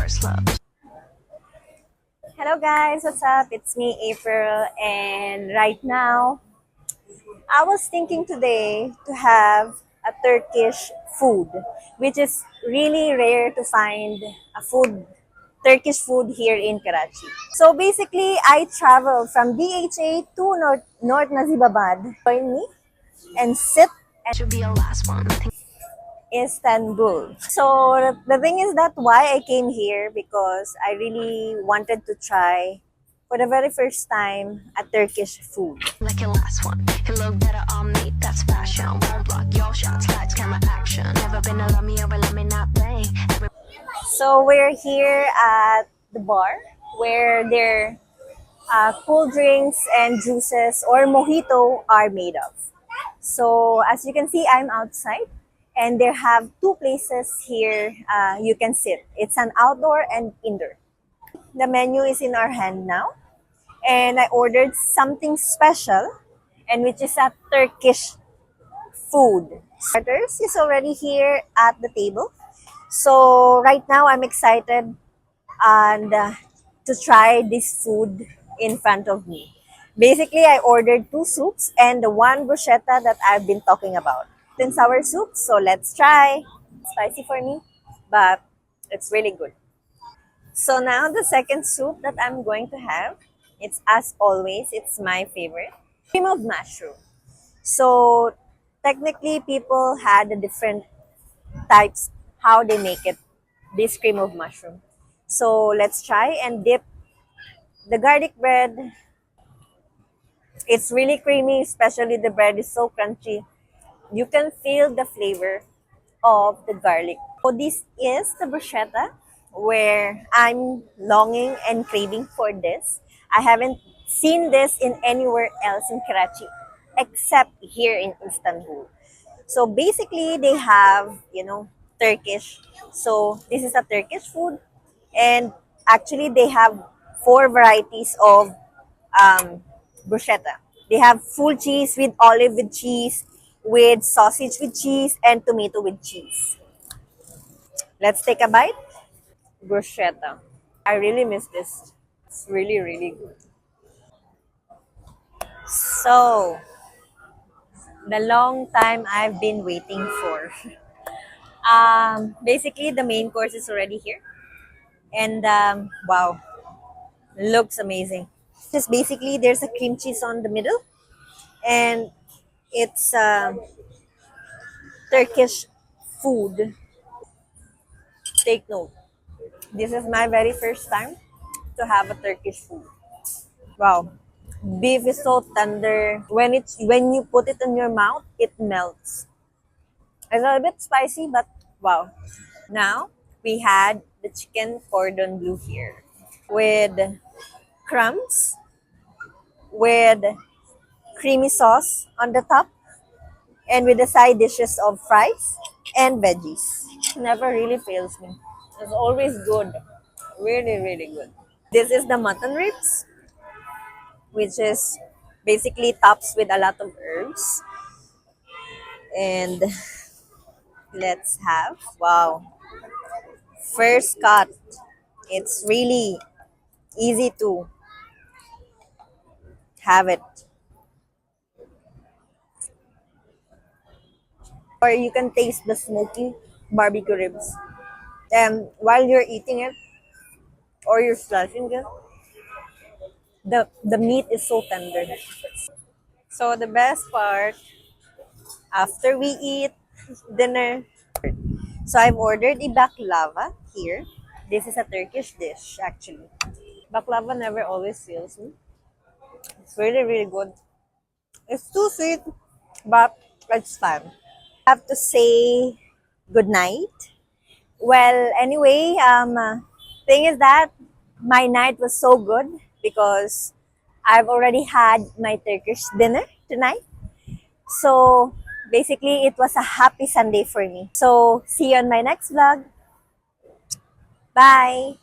first love. Hello guys, what's up? It's me, April, and right now I was thinking today to have a Turkish food, which is really rare to find a Turkish food here in Karachi. So basically, I traveled from DHA to North Nazibabad. Join me and sit Should be your last one. Istanbul. So the thing is that why I came here because I really wanted to try for the very first time a Turkish food. Like your last one. You look better on me, that's fashion. Won't block your shots, lights, camera, action. Never been a love me or let me not play. So we're here at the bar where their cool drinks and juices or mojito are made of. So as you can see, I'm outside and they have two places here you can sit. It's an outdoor and indoor. The menu is in our hand now and I ordered something special and which is a Turkish food. Starters is already here at the table. So right now I'm excited and to try this food in front of me. Basically, I ordered two soups and the one bruschetta that I've been talking about. Then sour soup, so let's try. Spicy for me, but it's really good. So now the second soup that I'm going to have, it's as always, it's my favorite. Cream of mushroom. So technically people had the different types how they make it, this cream of mushroom. So let's try and dip the garlic bread. It's really creamy, especially the bread is so crunchy. You can feel the flavor of the garlic. So this is the bruschetta where I'm longing and craving for this. I haven't seen this in anywhere else in Karachi except here in Istanbul. So basically they have, Turkish. So this is a Turkish food and actually they have four varieties of bruschetta. They have full cheese with olive with cheese, with sausage with cheese, and tomato with cheese. Let's take a bite. Bruschetta. I really miss this. It's really, really good. So, the long time I've been waiting for. Basically, the main course is already here. And wow, looks amazing. Just basically, there's a cream cheese on the middle. And it's Turkish food. Take note. This is my very first time to have a Turkish food. Wow. Beef is so tender. When you put it in your mouth, it melts. It's a little bit spicy, but wow. Now we had the chicken cordon bleu here with crumbs, with creamy sauce on the top, and with the side dishes of fries and veggies. Never really fails me. It's always good. Really, really good. This is the mutton ribs, which is basically tops with a lot of herbs. And let's have, wow, first cut. It's really easy to have it. Or you can taste the smoky barbecue ribs. And while you're eating it or you're slashing it, the meat is so tender. So the best part, after we eat dinner, so I've ordered a baklava here. This is a Turkish dish actually. Baklava never always fails me. It's really, really good. It's too sweet, but it's fun. I have to say good night. Well, anyway, thing is that my night was so good because I've already had my Turkish dinner tonight. So basically, it was a happy Sunday for me. So see you on my next vlog. Bye!